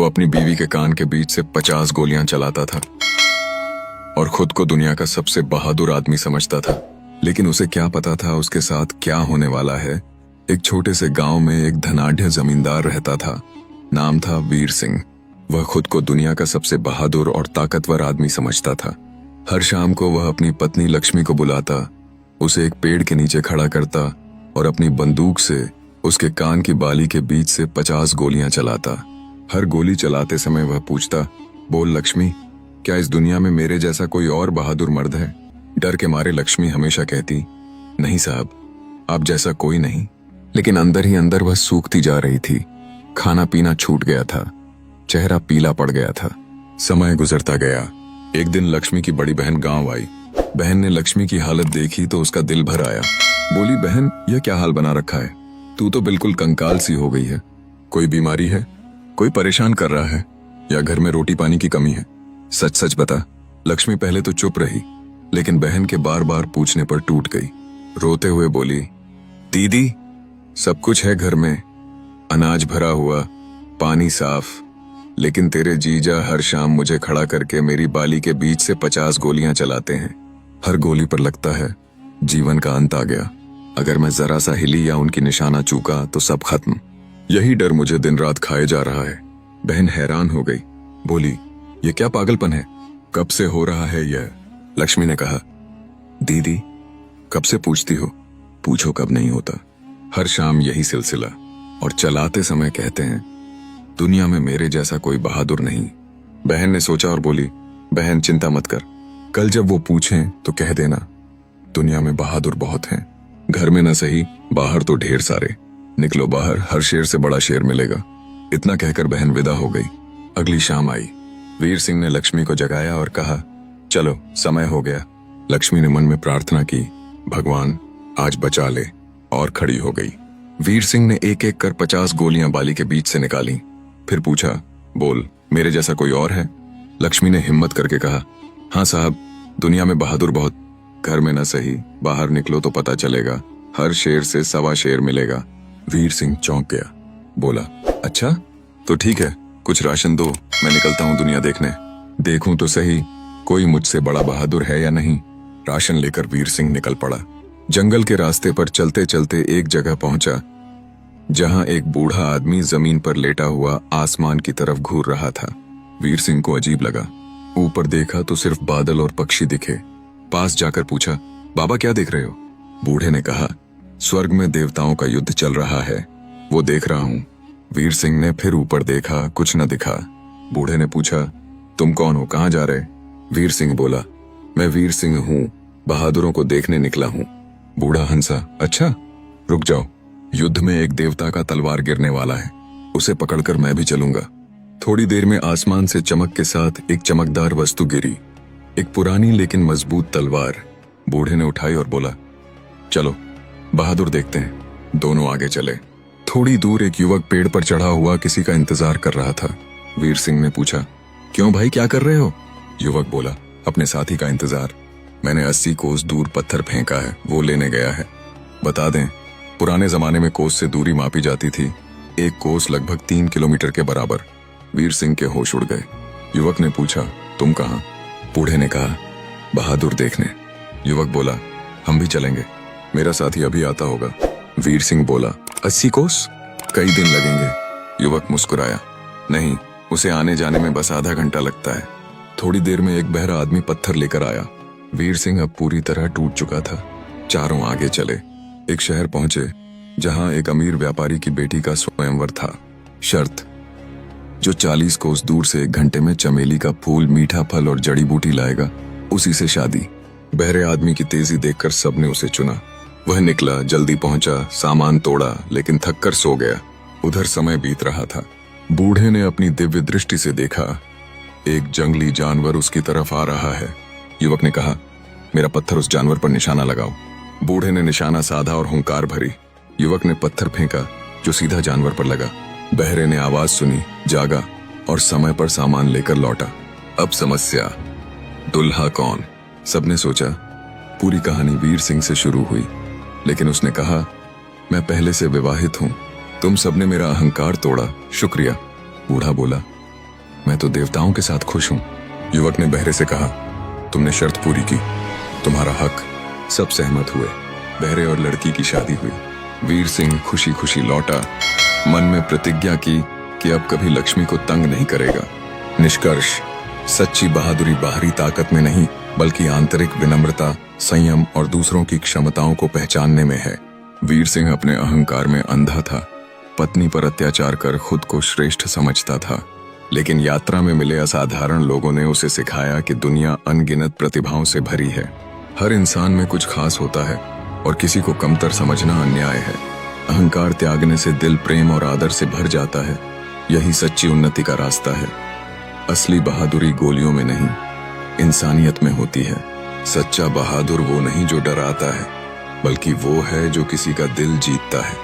अपनी बीवी के कान के बीच से 50 गोलियां चलाता था और खुद को दुनिया का सबसे बहादुर आदमी समझता था। लेकिन उसे क्या पता था उसके साथ क्या होने वाला है। एक छोटे से गांव में एक धनाढ्य जमींदार रहता था। नाम था वीर सिंह। वह खुद को दुनिया का सबसे बहादुर और ताकतवर आदमी समझता था। हर शाम को वह अपनी पत्नी लक्ष्मी को बुलाता, उसे एक पेड़ के नीचे खड़ा करता और अपनी बंदूक से उसके कान की बाली के बीच से 50 गोलियां चलाता। हर गोली चलाते समय वह पूछता, बोल लक्ष्मी, क्या इस दुनिया में मेरे जैसा कोई और बहादुर मर्द है? डर के मारे लक्ष्मी हमेशा कहती, नहीं साहब, आप जैसा कोई नहीं। लेकिन अंदर ही अंदर वह सूखती जा रही थी। खाना पीना छूट गया था, चेहरा पीला पड़ गया था। समय गुजरता गया। एक दिन लक्ष्मी की बड़ी बहन गांव आई। बहन ने लक्ष्मी की हालत देखी तो उसका दिल भर आया। बोली, बहन, यह क्या हाल बना रखा है? तू तो बिल्कुल कंकाल सी हो गई है। कोई बीमारी है? कोई परेशान कर रहा है? या घर में रोटी पानी की कमी है? सच सच बता। लक्ष्मी पहले तो चुप रही, लेकिन बहन के बार बार पूछने पर टूट गई। रोते हुए बोली, दीदी, सब कुछ है घर में, अनाज भरा हुआ, पानी साफ, लेकिन तेरे जीजा हर शाम मुझे खड़ा करके मेरी बाली के बीच से 50 गोलियां चलाते हैं। हर गोली पर लगता है जीवन का अंत आ गया। अगर मैं जरा सा हिली या उनकी निशाना चूका तो सब खत्म। यही डर मुझे दिन रात खाए जा रहा है। बहन हैरान हो गई, बोली, ये क्या पागलपन है? कब से हो रहा है यह? लक्ष्मी ने कहा, दीदी, कब से पूछती हो? पूछो कब नहीं होता। हर शाम यही सिलसिला, और चलाते समय कहते हैं, दुनिया में मेरे जैसा कोई बहादुर नहीं। बहन ने सोचा और बोली, बहन चिंता मत कर, कल जब वो पूछें तो कह देना, दुनिया में बहादुर बहुत हैं, घर में न सही बाहर तो ढेर सारे। निकलो बाहर, हर शेर से बड़ा शेर मिलेगा। इतना कहकर बहन विदा हो गई। अगली शाम आई। वीर सिंह ने लक्ष्मी को जगाया और कहा, चलो समय हो गया। लक्ष्मी ने मन में प्रार्थना की, भगवान आज बचा ले, और खड़ी हो गई। वीर सिंह ने एक एक कर 50 गोलियां बाली के बीच से निकाली। फिर पूछा, बोल, मेरे जैसा कोई और है? लक्ष्मी ने हिम्मत करके कहा, हाँ साहब, दुनिया में बहादुर बहुत, घर में न सही बाहर निकलो तो पता चलेगा, हर शेर से सवा शेर मिलेगा। वीर सिंह चौंक गया, बोला, अच्छा तो ठीक है, कुछ राशन दो, मैं निकलता हूँ दुनिया देखने, देखूं तो सही कोई मुझसे बड़ा बहादुर है या नहीं। राशन लेकर वीर सिंह निकल पड़ा। जंगल के रास्ते पर चलते चलते एक जगह पहुंचा जहां एक बूढ़ा आदमी जमीन पर लेटा हुआ आसमान की तरफ घूर रहा था। वीर सिंह को अजीब लगा। ऊपर देखा तो सिर्फ बादल और पक्षी दिखे। पास जाकर पूछा, बाबा क्या देख रहे हो? बूढ़े ने कहा, स्वर्ग में देवताओं का युद्ध चल रहा है, वो देख रहा हूं। वीर सिंह ने फिर ऊपर देखा, कुछ न दिखा। बूढ़े ने पूछा, तुम कौन हो, कहां जा रहे? वीर सिंह बोला, मैं वीर सिंह हूं, बहादुरों को देखने निकला हूं। बूढ़ा हंसा, अच्छा रुक जाओ, युद्ध में एक देवता का तलवार गिरने वाला है, उसे पकड़कर मैं भी चलूंगा। थोड़ी देर में आसमान से चमक के साथ एक चमकदार वस्तु गिरी, एक पुरानी लेकिन मजबूत तलवार। बूढ़े ने उठाई और बोला, चलो बहादुर देखते हैं। दोनों आगे चले। थोड़ी दूर एक युवक पेड़ पर चढ़ा हुआ किसी का इंतजार कर रहा था। वीर सिंह ने पूछा, क्यों भाई, क्या कर रहे हो? युवक बोला, अपने साथी का इंतजार। मैंने 80 कोस दूर पत्थर फेंका है, वो लेने गया है। बता दें, पुराने जमाने में कोस से दूरी मापी जाती थी। एक कोस लगभग 3 किलोमीटर के बराबर। वीर सिंह के होश उड़ गए। युवक ने पूछा, तुम कहाँ? बूढ़े ने कहा, बहादुर देखने। युवक बोला, हम भी चलेंगे, मेरा साथी अभी आता होगा। वीर सिंह बोला, 80 कोस? कई दिन लगेंगे। युवक मुस्कुराया, नहीं, उसे आने जाने में बस आधा घंटा लगता है। थोड़ी देर में एक बहरा आदमी पत्थर लेकर आया। वीर सिंह अब पूरी तरह टूट चुका था। चारों आगे चले। एक शहर पहुंचे जहां एक अमीर व्यापारी की बेटी का स्वयंवर था। शर्त, जो 40 कोस दूर से 1 घंटे में चमेली का फूल, मीठा फल और जड़ी बूटी लाएगा, उसी से शादी। बहरे आदमी की तेजी देखकर सबने उसे चुना। वह निकला, जल्दी पहुंचा, सामान तोड़ा, लेकिन थककर सो गया। उधर समय बीत रहा था। बूढ़े ने अपनी दिव्य दृष्टि से देखा, एक जंगली जानवर उसकी तरफ आ रहा है। युवक ने कहा, मेरा पत्थर उस जानवर पर निशाना लगाओ। बूढ़े ने निशाना साधा और हुंकार भरी। युवक ने पत्थर फेंका जो सीधा जानवर पर लगा। बहरे ने आवाज सुनी, जागा और समय पर सामान लेकर लौटा। अब समस्या, दुल्हा कौन? सबने सोचा। पूरी कहानी वीर सिंह से शुरू हुई, लेकिन उसने कहा, मैं पहले से विवाहित हूं, तुम सबने मेरा अहंकार तोड़ा, शुक्रिया। बूढ़ा बोला, मैं तो देवताओं के साथ खुश हूं। युवक ने बहरे से कहा, तुमने शर्त पूरी की, तुम्हारा हक। सब सहमत हुए। बहरे और लड़की की शादी हुई। वीर सिंह खुशी खुशी लौटा, मन में प्रतिज्ञा की कि अब कभी लक्ष्मी को तंग नहीं करेगा। निष्कर्ष, सच्ची बहादुरी बाहरी ताकत में नहीं बल्कि आंतरिक विनम्रता, संयम और दूसरों की क्षमताओं को पहचानने में है। वीर सिंह अपने अहंकार में अंधा था। पत्नी पर अत्याचार कर खुद को श्रेष्ठ समझता था, लेकिन यात्रा में मिले असाधारण लोगों ने उसे सिखाया कि दुनिया अनगिनत प्रतिभाओं से भरी है। हर इंसान में कुछ खास होता है और किसी को कमतर समझना अन्याय है। अहंकार त्यागने से दिल प्रेम और आदर से भर जाता है। यही सच्ची उन्नति का रास्ता है। असली बहादुरी गोलियों में नहीं, इंसानियत में होती है। सच्चा बहादुर वो नहीं जो डराता है, बल्कि वो है जो किसी का दिल जीतता है।